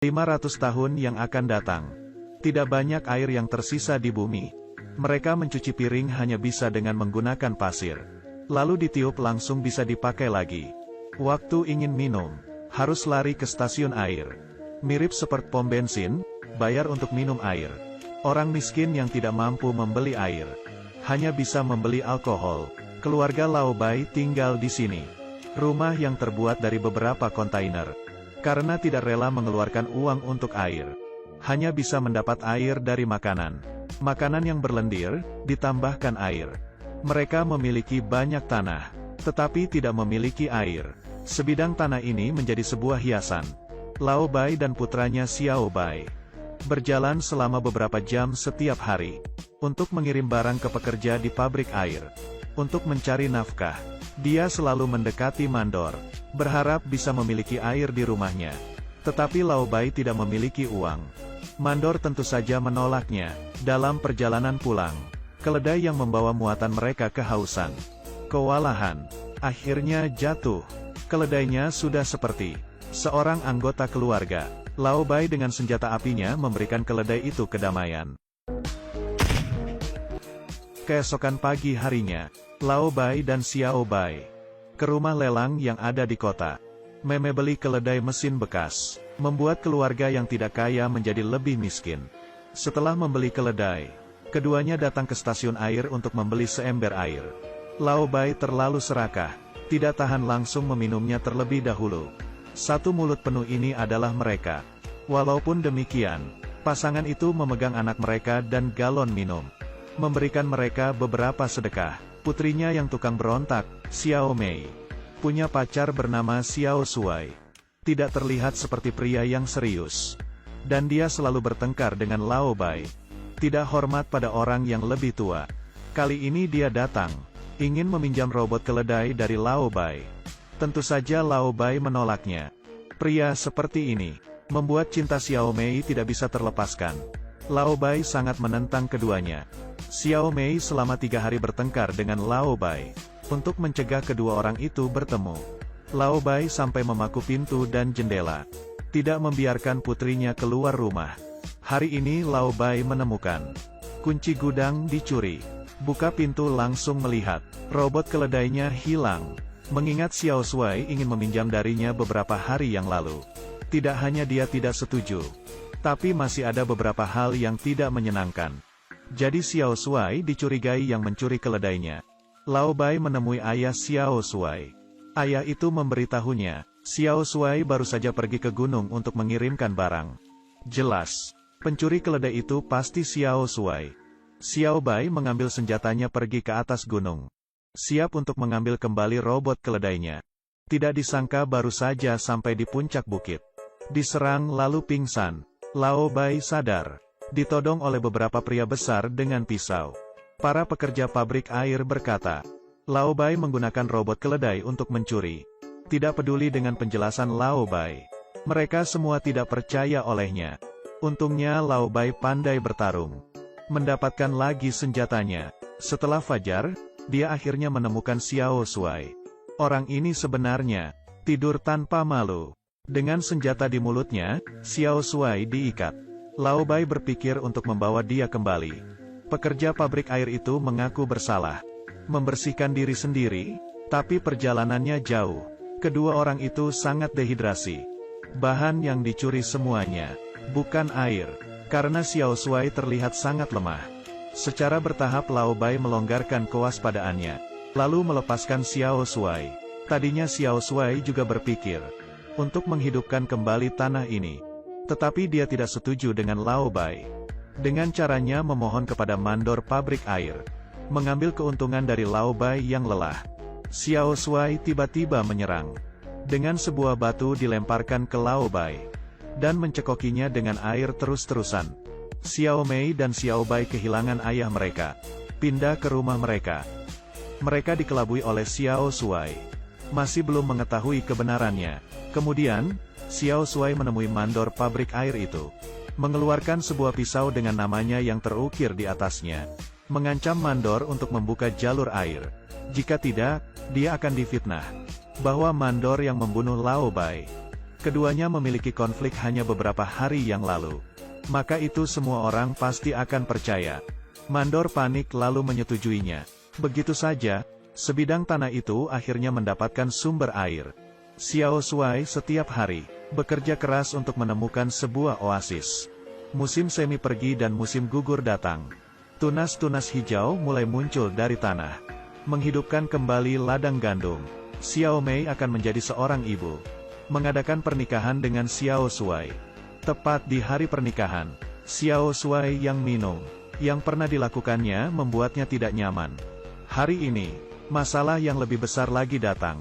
500 tahun yang akan datang. Tidak banyak air yang tersisa di bumi. Mereka mencuci piring hanya bisa dengan menggunakan pasir. Lalu ditiup langsung bisa dipakai lagi. Waktu ingin minum, harus lari ke stasiun air. Mirip seperti pom bensin, bayar untuk minum air. Orang miskin yang tidak mampu membeli air, hanya bisa membeli alkohol. Keluarga Lao Bai tinggal di sini. Rumah yang terbuat dari beberapa kontainer. Karena tidak rela mengeluarkan uang untuk air, hanya bisa mendapat air dari makanan. Makanan yang berlendir, ditambahkan air. Mereka memiliki banyak tanah, tetapi tidak memiliki air. Sebidang tanah ini menjadi sebuah hiasan. Lao Bai dan putranya Xiao Bai berjalan selama beberapa jam setiap hari untuk mengirim barang ke pekerja di pabrik air. Untuk mencari nafkah, dia selalu mendekati mandor, berharap bisa memiliki air di rumahnya. Tetapi Lao Bai tidak memiliki uang. Mandor tentu saja menolaknya. Dalam perjalanan pulang, keledai yang membawa muatan mereka kehausan, kewalahan, akhirnya jatuh. Keledainya sudah seperti seorang anggota keluarga. Lao Bai dengan senjata apinya memberikan keledai itu kedamaian. Keesokan pagi harinya, Lao Bai dan Xiao Bai ke rumah lelang yang ada di kota. Membeli keledai mesin bekas, membuat keluarga yang tidak kaya menjadi lebih miskin. Setelah membeli keledai, keduanya datang ke stasiun air untuk membeli seember air. Lao Bai terlalu serakah, tidak tahan langsung meminumnya terlebih dahulu. Satu mulut penuh ini adalah mereka. Walaupun demikian, pasangan itu memegang anak mereka dan galon minum. Memberikan mereka beberapa sedekah. Putrinya yang tukang berontak, Xiao Mei, punya pacar bernama Xiao Shuai. Tidak terlihat seperti pria yang serius. Dan dia selalu bertengkar dengan Lao Bai. Tidak hormat pada orang yang lebih tua. Kali ini dia datang, ingin meminjam robot keledai dari Lao Bai. Tentu saja Lao Bai menolaknya. Pria seperti ini membuat cinta Xiao Mei tidak bisa terlepaskan. Lao Bai sangat menentang keduanya. Xiao Mei selama 3 hari bertengkar dengan Lao Bai untuk mencegah kedua orang itu bertemu. Lao Bai sampai memaku pintu dan jendela, tidak membiarkan putrinya keluar rumah. Hari ini Lao Bai menemukan kunci gudang dicuri. Buka pintu langsung melihat robot keledainya hilang. Mengingat Xiao Shuai ingin meminjam darinya beberapa hari yang lalu. Tidak hanya dia tidak setuju, tapi masih ada beberapa hal yang tidak menyenangkan. Jadi Xiao Shuai dicurigai yang mencuri keledainya. Lao Bai menemui ayah Xiao Shuai. Ayah itu memberitahunya, Xiao Shuai baru saja pergi ke gunung untuk mengirimkan barang. Jelas, pencuri keledai itu pasti Xiao Shuai. Xiao Bai mengambil senjatanya pergi ke atas gunung. Siap untuk mengambil kembali robot keledainya. Tidak disangka baru saja sampai di puncak bukit. Diserang lalu pingsan. Lao Bai sadar. Ditodong oleh beberapa pria besar dengan pisau. Para pekerja pabrik air berkata, Lao Bai menggunakan robot keledai untuk mencuri. Tidak peduli dengan penjelasan Lao Bai. Mereka semua tidak percaya olehnya. Untungnya Lao Bai pandai bertarung. Mendapatkan lagi senjatanya. Setelah fajar, dia akhirnya menemukan Xiao Shuai. Orang ini sebenarnya tidur tanpa malu. Dengan senjata di mulutnya, Xiao Shuai diikat. Lao Bai berpikir untuk membawa dia kembali. Pekerja pabrik air itu mengaku bersalah. Membersihkan diri sendiri, tapi perjalanannya jauh. Kedua orang itu sangat dehidrasi. Bahan yang dicuri semuanya bukan air, karena Xiao Shuai terlihat sangat lemah. Secara bertahap Lao Bai melonggarkan kewaspadaannya, lalu melepaskan Xiao Shuai. Tadinya Xiao Shuai juga berpikir untuk menghidupkan kembali tanah ini. Tetapi dia tidak setuju dengan Lao Bai. Dengan caranya memohon kepada mandor pabrik air, mengambil keuntungan dari Lao Bai yang lelah. Xiao Shuai tiba-tiba menyerang. Dengan sebuah batu dilemparkan ke Lao Bai, dan mencekokinya dengan air terus-terusan. Xiao Mei dan Xiao Bai kehilangan ayah mereka. Pindah ke rumah mereka. Mereka dikelabui oleh Xiao Shuai. Masih belum mengetahui kebenarannya. Kemudian, Xiao Shuai menemui mandor pabrik air itu. Mengeluarkan sebuah pisau dengan namanya yang terukir di atasnya. Mengancam mandor untuk membuka jalur air. Jika tidak, dia akan difitnah bahwa mandor yang membunuh Lao Bai. Keduanya memiliki konflik hanya beberapa hari yang lalu. Maka itu semua orang pasti akan percaya. Mandor panik lalu menyetujuinya. Begitu saja, sebidang tanah itu akhirnya mendapatkan sumber air. Xiao Shuai setiap hari bekerja keras untuk menemukan sebuah oasis. Musim semi pergi dan musim gugur datang. Tunas-tunas hijau mulai muncul dari tanah, menghidupkan kembali ladang gandum. Xiao Mei akan menjadi seorang ibu. Mengadakan pernikahan dengan Xiao Shuai. Tepat di hari pernikahan, Xiao Shuai yang minum, yang pernah dilakukannya membuatnya tidak nyaman. Hari ini, masalah yang lebih besar lagi datang.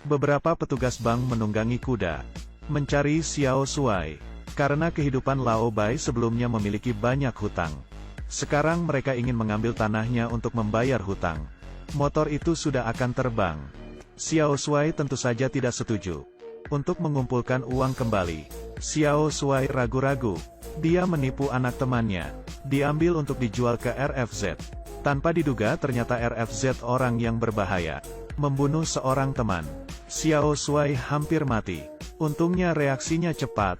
Beberapa petugas bank menunggangi kuda, mencari Xiao Shuai, karena kehidupan Lao Bai sebelumnya memiliki banyak hutang. Sekarang mereka ingin mengambil tanahnya untuk membayar hutang. Motor itu sudah akan terbang. Xiao Shuai tentu saja tidak setuju. Untuk mengumpulkan uang kembali, Xiao Shuai ragu-ragu. Dia menipu anak temannya, diambil untuk dijual ke RFZ. Tanpa diduga ternyata RFZ orang yang berbahaya, membunuh seorang teman. Xiao Shuai hampir mati. Untungnya reaksinya cepat.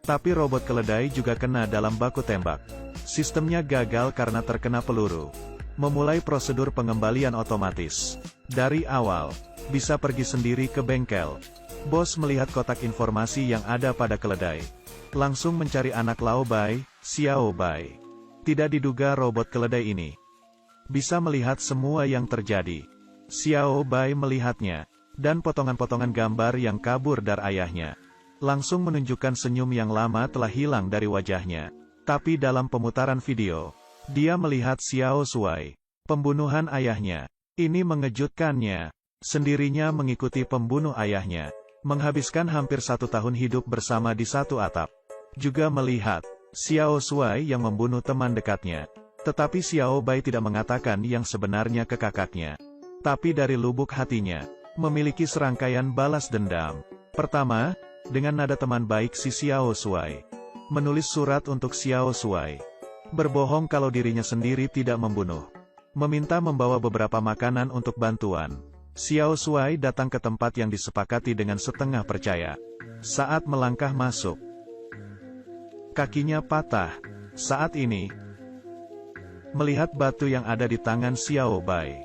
Tapi robot keledai juga kena dalam baku tembak. Sistemnya gagal karena terkena peluru. Memulai prosedur pengembalian otomatis. Dari awal, bisa pergi sendiri ke bengkel. Bos melihat kotak informasi yang ada pada keledai. Langsung mencari anak Lao Bai, Xiao Bai. Tidak diduga robot keledai ini bisa melihat semua yang terjadi. Xiao Bai melihatnya, dan potongan-potongan gambar yang kabur dari ayahnya. Langsung menunjukkan senyum yang lama telah hilang dari wajahnya. Tapi dalam pemutaran video, dia melihat Xiao Shuai, pembunuhan ayahnya. Ini mengejutkannya. Sendirinya mengikuti pembunuh ayahnya. Menghabiskan hampir 1 tahun hidup bersama di satu atap. Juga melihat Xiao Shuai yang membunuh teman dekatnya. Tetapi Xiao Bai tidak mengatakan yang sebenarnya ke kakaknya. Tapi dari lubuk hatinya, memiliki serangkaian balas dendam. Pertama, dengan nada teman baik si Xiao Shuai. Menulis surat untuk Xiao Shuai. Berbohong kalau dirinya sendiri tidak membunuh. Meminta membawa beberapa makanan untuk bantuan. Xiao Shuai datang ke tempat yang disepakati dengan setengah percaya. Saat melangkah masuk, kakinya patah. Saat ini, melihat batu yang ada di tangan Xiao Bai,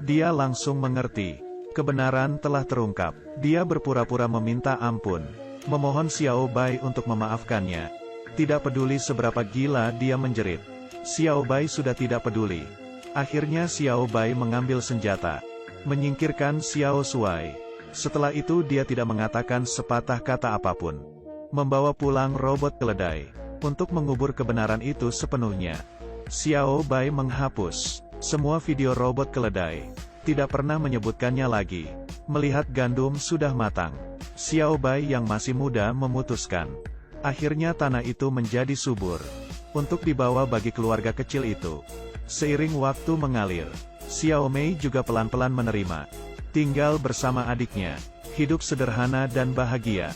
dia langsung mengerti. Kebenaran telah terungkap. Dia berpura-pura meminta ampun, memohon Xiao Bai untuk memaafkannya. Tidak peduli seberapa gila dia menjerit. Xiao Bai sudah tidak peduli. Akhirnya Xiao Bai mengambil senjata, menyingkirkan Xiao Shuai. Setelah itu dia tidak mengatakan sepatah kata apapun. Membawa pulang robot keledai, untuk mengubur kebenaran itu sepenuhnya. Xiao Bai menghapus semua video robot keledai. Tidak pernah menyebutkannya lagi. Melihat gandum sudah matang, Xiao Bai yang masih muda memutuskan. Akhirnya tanah itu menjadi subur, untuk dibawa bagi keluarga kecil itu. Seiring waktu mengalir, Xiao Mei juga pelan-pelan menerima. Tinggal bersama adiknya. Hidup sederhana dan bahagia.